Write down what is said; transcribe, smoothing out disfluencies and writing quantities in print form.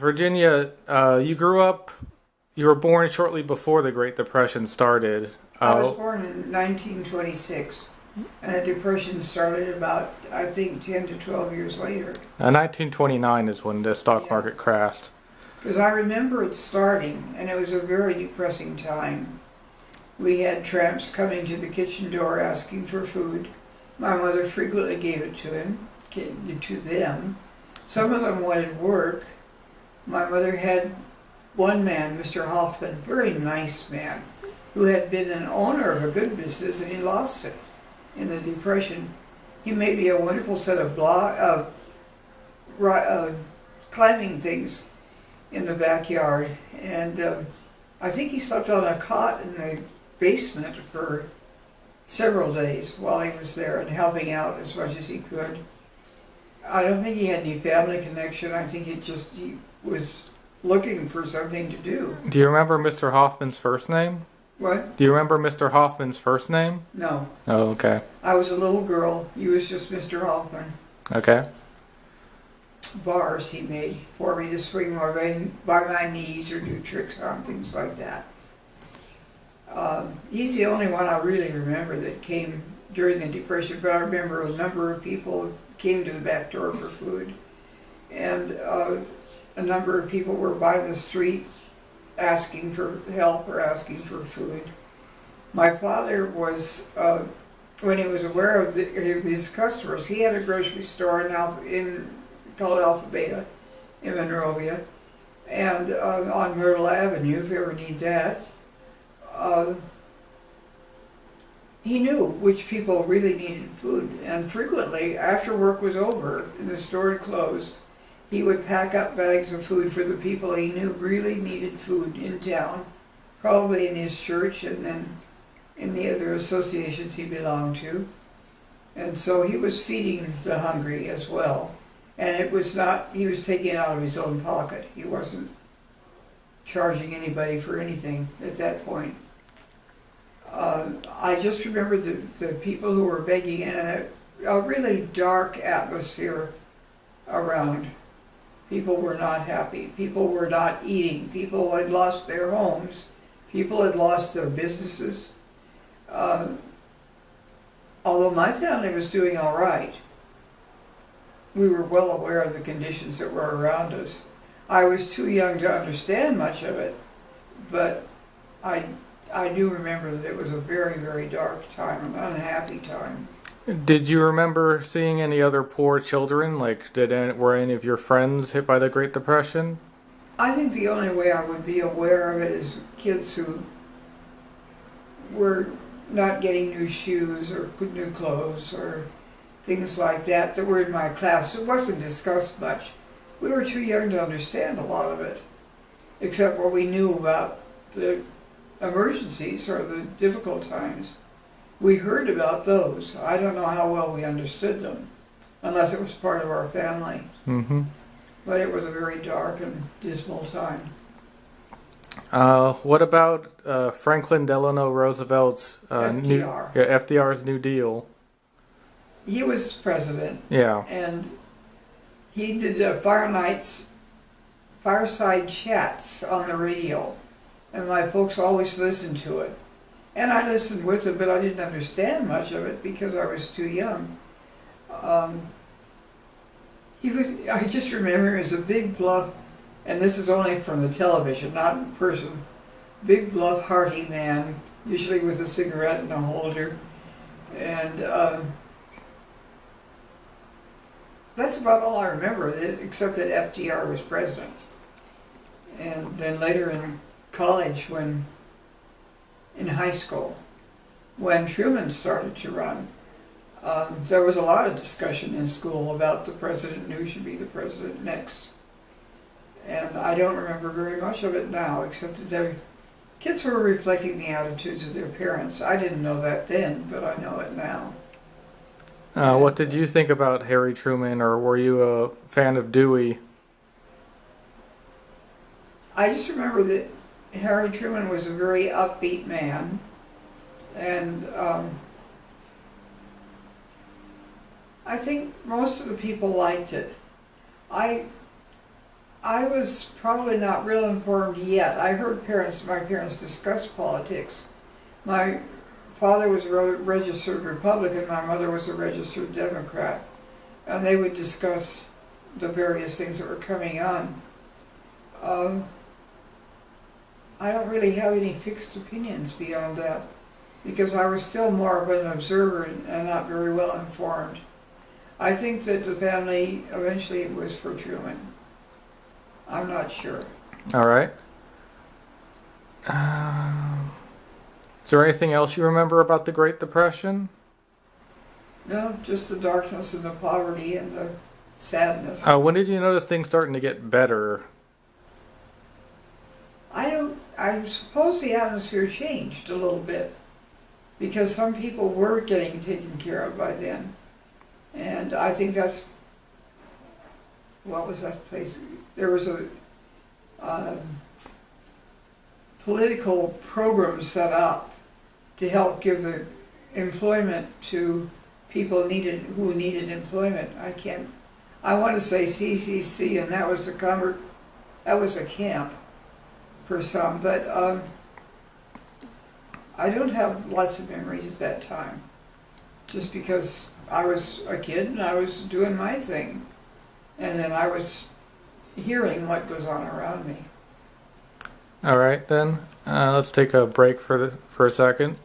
Virginia, you were born shortly before the Great Depression started. I was born in 1926, and the Depression started about, I think, 10 to 12 years later. 1929 is when the stock Yeah, market crashed. because I remember it starting, and it was a very depressing time. We had tramps coming to the kitchen door asking for food. My mother frequently gave it to them. Some of them wanted work. My mother had one man, Mr. Hoffman, very nice man, who had been an owner of a good business and he lost it in the Depression. He made me a wonderful set of climbing things in the backyard, and I think he slept on a cot in the basement for several days while he was there and helping out as much as he could. I don't think he had any family connection. I think he was looking for something to do. Do you remember Mr. Hoffman's first name? What? Do you remember Mr. Hoffman's first name? No. Oh, okay. I was a little girl. He was just Mr. Hoffman. Okay. Bars he made for me to swing by my knees or do tricks on, things like that. He's the only one I really remember that came during the Depression, but I remember a number of people came to the back door for food, and a number of people were by the street asking for help or asking for food. My father was, when he was aware of his customers, he had a grocery store called Alpha Beta in Monrovia, and on Myrtle Avenue, if you ever need that. He knew which people really needed food, and frequently, after work was over and the store had closed, he would pack up bags of food for the people he knew really needed food in town, probably in his church and then in the other associations he belonged to. And so he was feeding the hungry as well. And he was taking it out of his own pocket. He wasn't charging anybody for anything at that point. I just remember the people who were begging in a really dark atmosphere around. People were not happy. People were not eating. People had lost their homes. People had lost their businesses. Although my family was doing all right, we were well aware of the conditions that were around us. I was too young to understand much of it, but I do remember that it was a very, very dark time, an unhappy time. Did you remember seeing any other poor children? Were any of your friends hit by the Great Depression? I think the only way I would be aware of it is kids who were not getting new shoes or new clothes or things like that were in my class. It wasn't discussed much. We were too young to understand a lot of it, except what we knew about the emergencies or the difficult times. We heard about those. I don't know how well we understood them, unless it was part of our family. Mm-hmm. But it was a very dark and dismal time. What about Franklin Delano Roosevelt's FDR. FDR's New Deal? He was president, Yeah. and he did fireside chats on the radio, and my folks always listened to it. And I listened with it, but I didn't understand much of it because I was too young. I just remember him as a big bluff, and this is only from the television, not in person, big bluff hearty man, usually with a cigarette and a holder. And that's about all I remember, except that FDR was president. And then later in college, in high school, when Truman started to run, there was a lot of discussion in school about the president and who should be the president next. And I don't remember very much of it now, except that their kids were reflecting the attitudes of their parents. I didn't know that then, but I know it now. What did you think about Harry Truman, or were you a fan of Dewey? I just remember that Harry Truman was a very upbeat man, and I think most of the people liked it. I was probably not real informed yet. I heard my parents discuss politics. My father was a registered Republican, my mother was a registered Democrat, and they would discuss the various things that were coming on. I don't really have any fixed opinions beyond that, because I was still more of an observer and not very well informed. I think that the family eventually was for Truman. I'm not sure. All right. Is there anything else you remember about the Great Depression? No, just the darkness and the poverty and the sadness. When did you notice things starting to get better? I suppose the atmosphere changed a little bit, because some people were getting taken care of by then. And I think that's, what was that place? There was a political program set up to help give the employment to people who needed employment. I want to say CCC, and that was a camp for some, but I don't have lots of memories at that time, just because I was a kid and I was doing my thing, and then I was hearing what goes on around me. All right, then. Let's take a break for a second.